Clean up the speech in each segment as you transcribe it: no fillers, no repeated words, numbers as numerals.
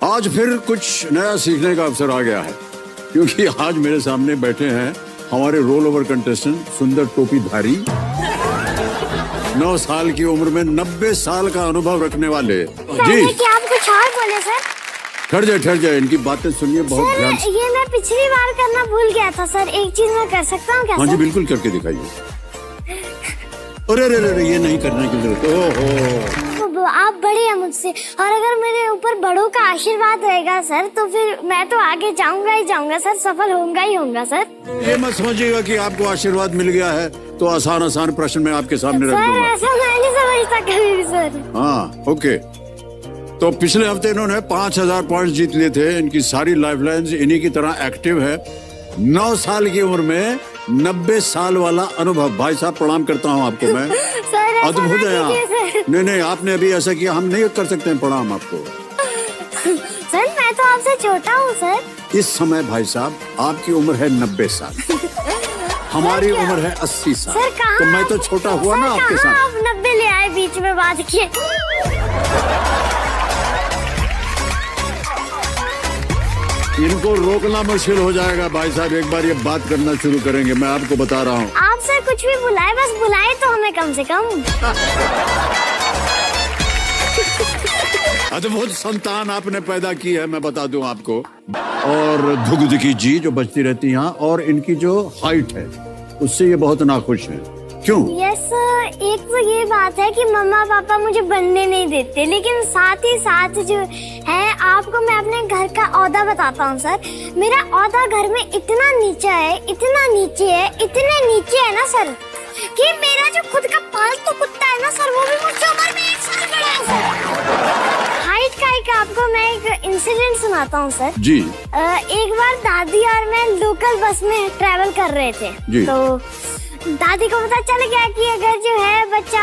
आज फिर कुछ नया सीखने का अवसर आ गया है, क्योंकि आज मेरे सामने बैठे हैं हमारे रोल ओवर कंटेस्टेंट सुंदर टोपीधारी, 9 साल की उम्र में 90 साल का अनुभव रखने वाले। जी क्या आप कुछ और बोले सर? ठहर जाए, इनकी बातें सुनिए बहुत ध्यान से। ये मैं पिछली बार करना भूल गया था सर, एक चीज मैं कर सकता हूँ क्या? हाँ जी बिल्कुल करके दिखाइए। अरे ये नहीं करने की जरूरत। ओहो आप बड़े हैं मुझसे, और अगर मेरे ऊपर बड़ों का आशीर्वाद रहेगा सर तो फिर मैं तो आगे जाऊंगा ही जाऊंगा सर, सफल होऊंगा ही होऊंगा सर। ये मत समझिएगा कि आपको आशीर्वाद मिल गया है तो आसान प्रश्न मैं आपके सामने रख दूंगा। ऐसा मैं नहीं समझता कभी भी सर। हाँ ओके, तो पिछले हफ्ते इन्होंने 5000 पॉइंट जीत लिए थे। इनकी सारी लाइफलाइंस इन्हीं की तरह एक्टिव है। 9 साल की उम्र में 90 साल वाला अनुभव। भाई साहब प्रणाम करता हूँ आपको मैं। अद्भुत है आप। नहीं आपने अभी ऐसा किया, हम नहीं कर सकते हैं प्रणाम आपको। सर मैं तो आपसे छोटा हूँ सर। इस समय भाई साहब आपकी उम्र है 90 साल, हमारी उम्र है 80 साल। सर तो मैं तो छोटा हुआ ना आपके साथ। आप 90 ले आए बीच में बात किए। इनको रोकना मुश्किल हो जाएगा भाई साहब। एक बार ये बात करना शुरू करेंगे, मैं आपको बता रहा हूँ। आप सर कुछ भी बुलाए, बस बुलाए तो हमें कम से कम। अद्भुत संतान आपने पैदा की है, मैं बता दूं आपको। और धुगध की जी जो बचती रहती है यहाँ, और इनकी जो हाइट है उससे ये बहुत नाखुश है। क्यों? यस एक तो ये बात है कि मम्मा पापा मुझे बनने नहीं देते, लेकिन साथ ही साथ जो है, आपको मैं अपने घर का औहदा बताता हूँ सर। मेरा औहदा घर में इतना नीचा है, इतना नीचे है, इतने नीचे है ना सर, कि मेरा जो खुद का पालतू कुत्ता है ना सर, वो भी मुझसे उम्र में 1 साल बड़ा है सर। हाइट का एक आपको मैं एक इंसिडेंट सुनाता हूँ सर। जी। एक बार दादी और मैं लोकल बस में ट्रैवल कर रहे थे जी। तो दादी को पता चल गया कि अगर जो है बच्चा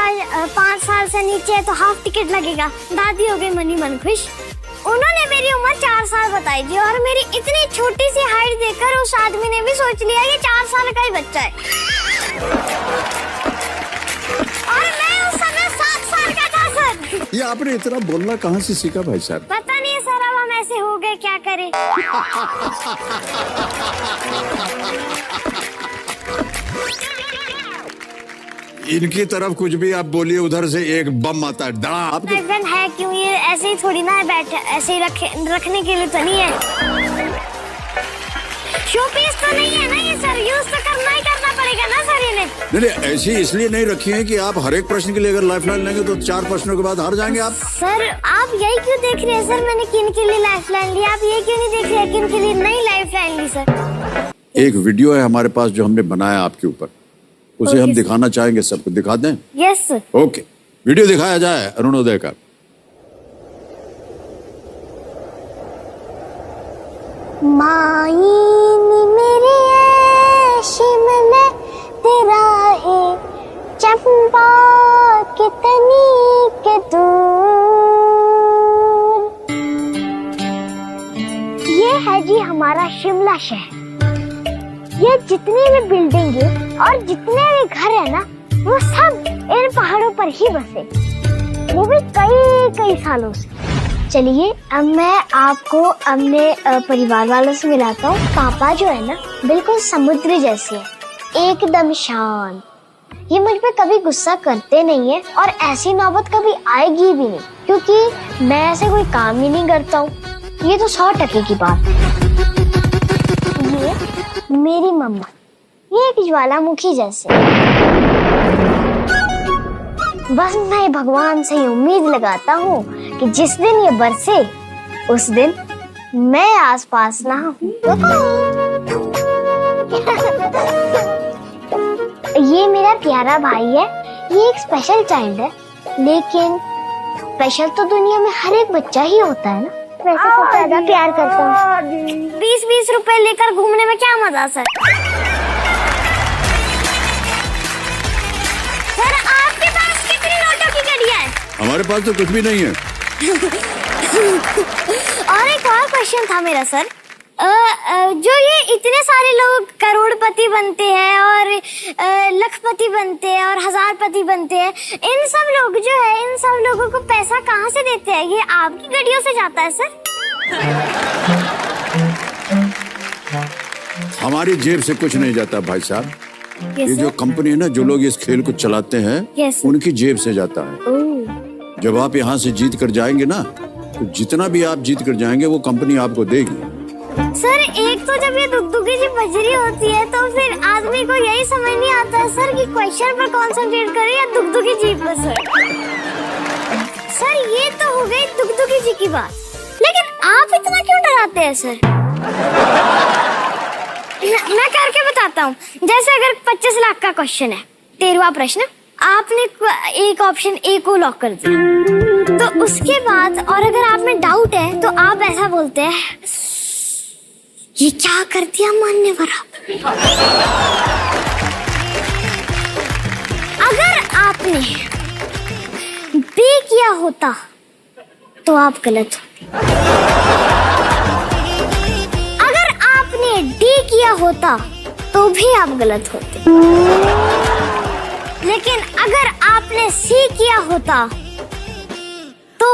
5 साल से नीचे है तो हाफ टिकट लगेगा। दादी हो गई मनी मन खुश। उन्होंने मेरी उम्र 4 साल बताई थी, और मेरी इतनी छोटी सी हाइट देखकर उस आदमी ने भी सोच लिया कि 4 साल का ही बच्चा है। और मैं उस समय 7 साल का था सर। ये आपने इतना बोलना कहाँ से सीखा भाई साहब? पता नहीं सर, अब हम ऐसे हो गए, क्या करें। इनकी तरफ कुछ भी आप बोलिए, उधर से एक बम आता है डा। आपके है क्यों, ये ऐसे ही थोड़ी ना है, बैठे ऐसे ही रखने के लिए तो नहीं है। शो पीस तो नहीं है ना ये सर, यूज तो करना पड़ेगा ना सर इन्हें। नहीं ऐसी इसलिए नहीं रखी है कि आप हर एक प्रश्न के लिए अगर लाइफलाइन लेंगे तो 4 प्रश्नों के बाद हार जाएंगे आप। सर आप यही क्यों देख रहे हैं सर, मैंने किन के लिए लाइफलाइन ली, आप ये क्यों नहीं देख रहे हैं किन के लिए नहीं लाइफलाइन ली सर? एक वीडियो है हमारे पास जो हमने बनाया आपके ऊपर, उसे हम दिखाना चाहेंगे, सबको दिखा दें? Yes sir. ओके, वीडियो दिखाया जाए अरुणोदय का। माईन मेरे शिमला तेरा है चंपा कितनी के दूर। ये है जी हमारा शिमला शहर। ये जितनी भी बिल्डिंगें और जितने भी घर है ना, वो सब इन पहाड़ों पर ही बसे, वो भी कई सालों से। चलिए अब मैं आपको अपने परिवार वालों से मिलाता हूँ। पापा जो है ना बिल्कुल समुद्र जैसे है, एकदम शांत। ये मुझ पे कभी गुस्सा करते नहीं है, और ऐसी नौबत कभी आएगी भी नहीं, क्योंकि मैं ऐसे कोई काम ही नहीं करता हूँ। ये तो 100% की बात है। ये मेरी मम्मा, ये एक ज्वालामुखी जैसे। बस मैं भगवान से उम्मीद लगाता हूँ कि जिस दिन ये बरसे उस दिन मैं आसपास ना हूँ। ये मेरा प्यारा भाई है, ये एक स्पेशल चाइल्ड है, लेकिन स्पेशल तो दुनिया में हर एक बच्चा ही होता है ना। वैसे सबसे ज्यादा प्यार करता हूँ। 20-20 रुपए लेकर घूमने में क्या मजा सर। तुम्हारे पास तो कुछ भी नहीं है। और एक और क्वेश्चन था मेरा सर, जो ये इतने सारे लोग करोड़पति बनते हैं और लखपति बनते हैं और हजारपति बनते हैं, इन सब लोग जो है, इन सब लोगों को पैसा कहाँ से देते हैं? ये आपकी गड्डियों से जाता है सर? हमारी जेब से कुछ नहीं जाता भाई साहब। ये जो कंपनी है ना, जो लोग इस खेल को चलाते हैं, उनकी जेब से जाता है। जब आप यहाँ से जीत कर जाएंगे ना, तो जितना भी आप जीत कर जाएंगे वो कंपनी आपको देगी। सर एक तो जब ये दुगदुगी जी बजरी होती है तो फिर आदमी को यही समझ नहीं आता है सर कि क्वेश्चन पर कंसंट्रेट करे या दुगदुगी जी पर। सर ये तो हो गई दुगदुगी जी की बात, लेकिन आप इतना क्यों डराते हैं सर? मैं करके बताता हूँ। जैसे अगर 25 लाख का क्वेश्चन है, 13वां प्रश्न, आपने एक ऑप्शन ए को लॉक कर दिया, तो उसके बाद और अगर आप में डाउट है तो आप ऐसा बोलते हैं, ये क्या कर दिया मान्यवर आप? अगर आपने बी किया होता तो आप गलत होते। अगर आपने डी किया होता तो भी आप गलत होते। लेकिन अगर आपने सी किया होता तो